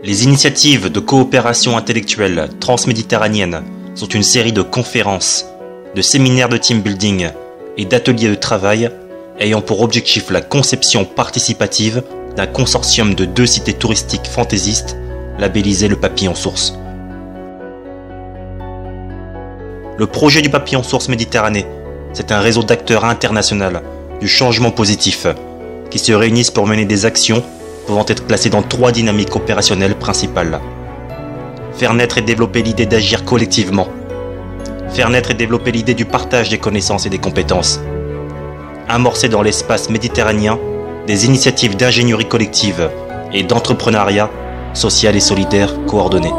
Les initiatives de coopération intellectuelle transméditerranéenne sont une série de conférences, de séminaires de team building et d'ateliers de travail ayant pour objectif la conception participative d'un consortium de 2 cités touristiques fantaisistes labellisées le Papillon Source. Le projet du Papillon Source Méditerranée, c'est un réseau d'acteurs international du changement positif qui se réunissent pour mener des actions pouvant être classées dans 3 dynamiques opérationnelles principales. Faire naître et développer l'idée d'agir collectivement. Faire naître et développer l'idée du partage des connaissances et des compétences. Amorcer dans l'espace méditerranéen des initiatives d'ingénierie collective et d'entrepreneuriat social et solidaire coordonné.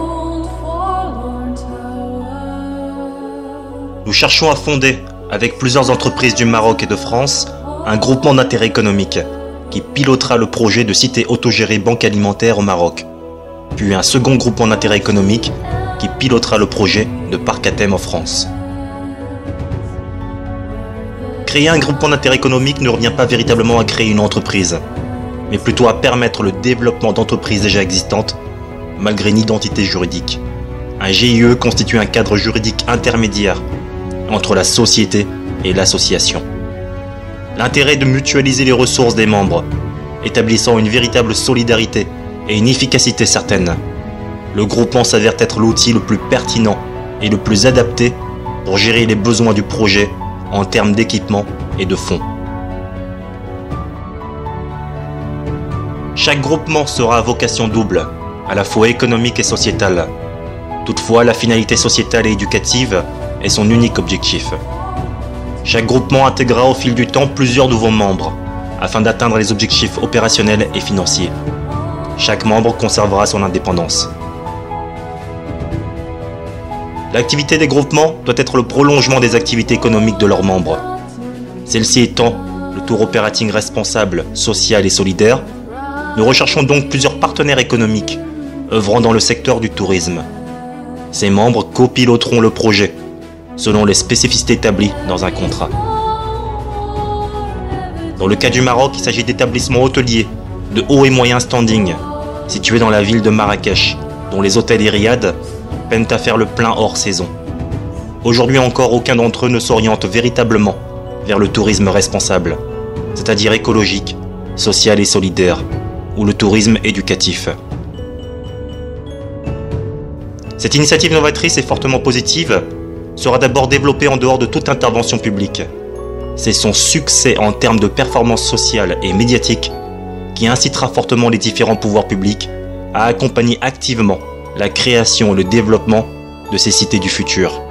Nous cherchons à fonder, avec plusieurs entreprises du Maroc et de France, un groupement d'intérêt économique qui pilotera le projet de cité autogérée banque alimentaire au Maroc, puis un second groupement d'intérêt économique qui pilotera le projet de parc à thème en France. Créer un groupement d'intérêt économique ne revient pas véritablement à créer une entreprise, mais plutôt à permettre le développement d'entreprises déjà existantes, malgré une identité juridique. Un GIE constitue un cadre juridique intermédiaire entre la société et l'association. L'intérêt est de mutualiser les ressources des membres, établissant une véritable solidarité et une efficacité certaine. Le groupement s'avère être l'outil le plus pertinent et le plus adapté pour gérer les besoins du projet en termes d'équipement et de fonds. Chaque groupement sera à vocation double, à la fois économique et sociétale. Toutefois, la finalité sociétale et éducative est son unique objectif. Chaque groupement intégrera au fil du temps plusieurs nouveaux membres, afin d'atteindre les objectifs opérationnels et financiers. Chaque membre conservera son indépendance. L'activité des groupements doit être le prolongement des activités économiques de leurs membres. Celle-ci étant le tour operating responsable, social et solidaire, nous recherchons donc plusieurs partenaires économiques œuvrant dans le secteur du tourisme. Ces membres copiloteront le projet, selon les spécificités établies dans un contrat. Dans le cas du Maroc, il s'agit d'établissements hôteliers de haut et moyen standing, situés dans la ville de Marrakech, dont les hôtels et riads peinent à faire le plein hors saison. Aujourd'hui encore, aucun d'entre eux ne s'oriente véritablement vers le tourisme responsable, c'est-à-dire écologique, social et solidaire, ou le tourisme éducatif. Cette initiative novatrice et fortement positive sera d'abord développée en dehors de toute intervention publique. C'est son succès en termes de performance sociale et médiatique qui incitera fortement les différents pouvoirs publics à accompagner activement la création et le développement de ces cités du futur.